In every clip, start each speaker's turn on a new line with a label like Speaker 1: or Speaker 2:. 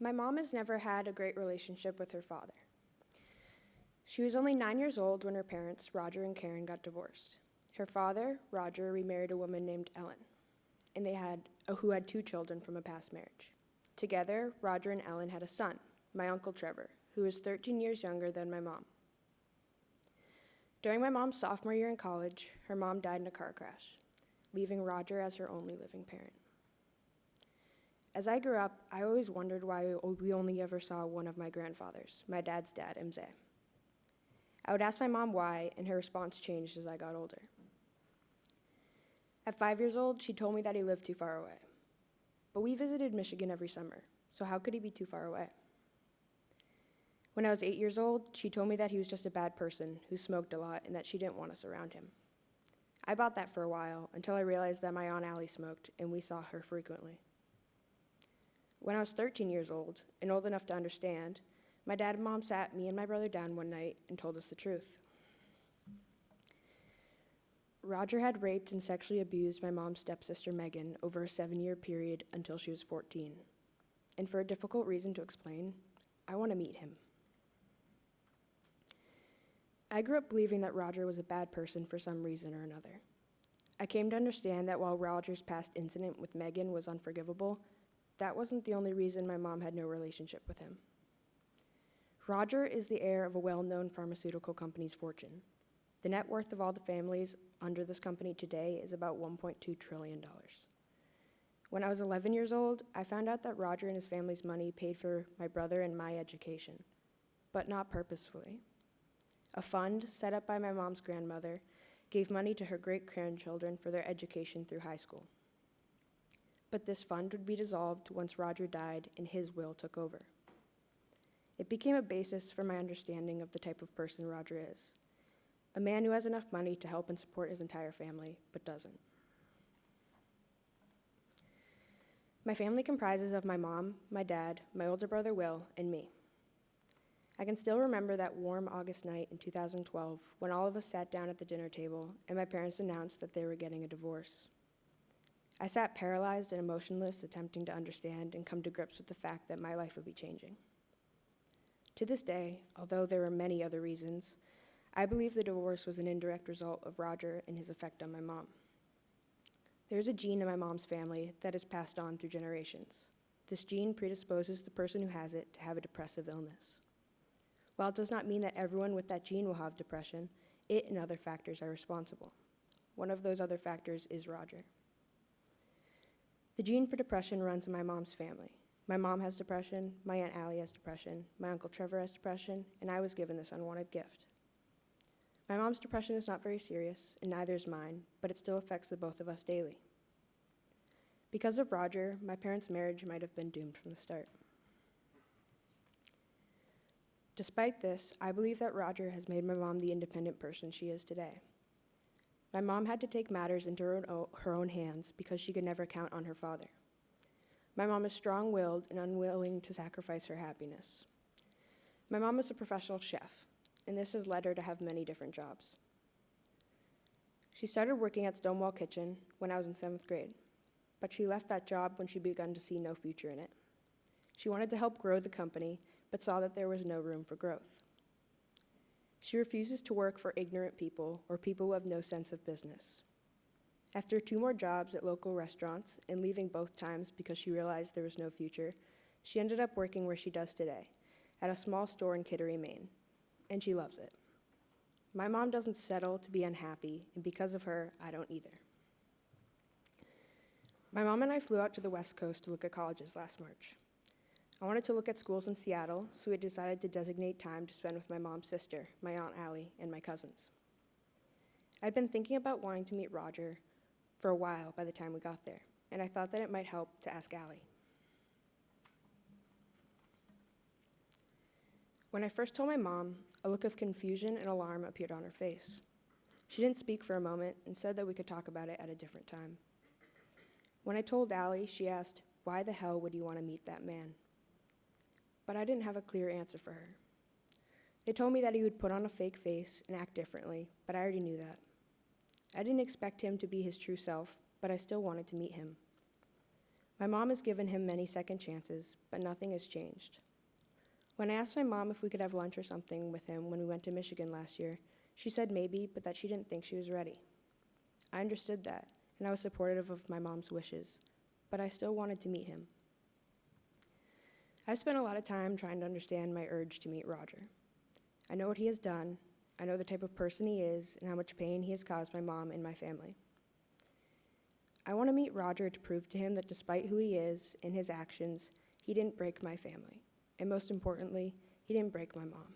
Speaker 1: My mom has never had a great relationship with her father. She was only 9 years old when her parents, Roger and Karen, got divorced. Her father, Roger, remarried a woman named Ellen, and who had 2 children from a past marriage. Together, Roger and Ellen had a son, my Uncle Trevor, who was 13 years younger than my mom. During my mom's sophomore year in college, her mom died in a car crash, leaving Roger as her only living parent. As I grew up, I always wondered why we only ever saw one of my grandfathers, my dad's dad, Mze. I would ask my mom why, and her response changed as I got older. At 5 years old, she told me that he lived too far away. But we visited Michigan every summer, so how could he be too far away? When I was 8 years old, she told me that he was just a bad person who smoked a lot and that she didn't want us around him. I bought that for a while until I realized that my Aunt Allie smoked and we saw her frequently. When I was 13 years old and old enough to understand, my dad and mom sat me and my brother down one night and told us the truth. Roger had raped and sexually abused my mom's stepsister Megan over a 7-year period until she was 14. And for a difficult reason to explain, I want to meet him. I grew up believing that Roger was a bad person for some reason or another. I came to understand that while Roger's past incident with Megan was unforgivable, that wasn't the only reason my mom had no relationship with him. Roger is the heir of a well-known pharmaceutical company's fortune. The net worth of all the families under this company today is about $1.2 trillion. When I was 11 years old, I found out that Roger and his family's money paid for my brother and my education, but not purposefully. A fund set up by my mom's grandmother gave money to her great-grandchildren for their education through high school. But this fund would be dissolved once Roger died and his will took over. It became a basis for my understanding of the type of person Roger is. A man who has enough money to help and support his entire family, but doesn't. My family comprises of my mom, my dad, my older brother Will, and me. I can still remember that warm August night in 2012 when all of us sat down at the dinner table and my parents announced that they were getting a divorce. I sat paralyzed and emotionless, attempting to understand and come to grips with the fact that my life would be changing. To this day, although there were many other reasons, I believe the divorce was an indirect result of Roger and his effect on my mom. There's a gene in my mom's family that is passed on through generations. This gene predisposes the person who has it to have a depressive illness. While it does not mean that everyone with that gene will have depression, it and other factors are responsible. One of those other factors is Roger. The gene for depression runs in my mom's family. My mom has depression, my Aunt Allie has depression, my Uncle Trevor has depression, and I was given this unwanted gift. My mom's depression is not very serious, and neither is mine, but it still affects the both of us daily. Because of Roger, my parents' marriage might have been doomed from the start. Despite this, I believe that Roger has made my mom the independent person she is today. My mom had to take matters into her own hands because she could never count on her father. My mom is strong-willed and unwilling to sacrifice her happiness. My mom is a professional chef, and this has led her to have many different jobs. She started working at Stonewall Kitchen when I was in 7th grade, but she left that job when she began to see no future in it. She wanted to help grow the company, but saw that there was no room for growth. She refuses to work for ignorant people or people who have no sense of business. After 2 more jobs at local restaurants and leaving both times because she realized there was no future, she ended up working where she does today, at a small store in Kittery, Maine, and she loves it. My mom doesn't settle to be unhappy, and because of her, I don't either. My mom and I flew out to the West Coast to look at colleges last March. I wanted to look at schools in Seattle, so we decided to designate time to spend with my mom's sister, my Aunt Allie, and my cousins. I'd been thinking about wanting to meet Roger for a while by the time we got there, and I thought that it might help to ask Allie. When I first told my mom, a look of confusion and alarm appeared on her face. She didn't speak for a moment and said that we could talk about it at a different time. When I told Allie, she asked, "Why the hell would you want to meet that man?" But I didn't have a clear answer for her. They told me that he would put on a fake face and act differently, but I already knew that. I didn't expect him to be his true self, but I still wanted to meet him. My mom has given him many second chances, but nothing has changed. When I asked my mom if we could have lunch or something with him when we went to Michigan last year, she said maybe, but that she didn't think she was ready. I understood that, and I was supportive of my mom's wishes, but I still wanted to meet him. I've spent a lot of time trying to understand my urge to meet Roger. I know what he has done, I know the type of person he is, and how much pain he has caused my mom and my family. I want to meet Roger to prove to him that despite who he is and his actions, he didn't break my family. And most importantly, he didn't break my mom.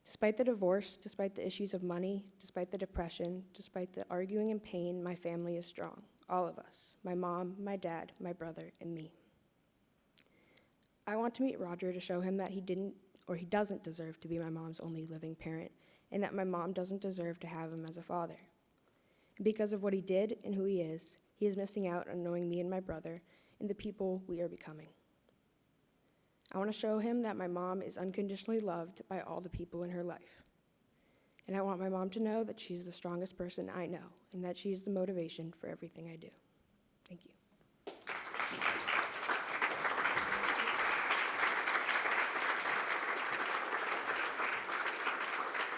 Speaker 1: Despite the divorce, despite the issues of money, despite the depression, despite the arguing and pain, my family is strong. All of us. My mom, my dad, my brother, and me. I want to meet Roger to show him that he didn't or he doesn't deserve to be my mom's only living parent, and that my mom doesn't deserve to have him as a father. Because of what he did and who he is missing out on knowing me and my brother and the people we are becoming. I want to show him that my mom is unconditionally loved by all the people in her life. And I want my mom to know that she's the strongest person I know and that she's the motivation for everything I do.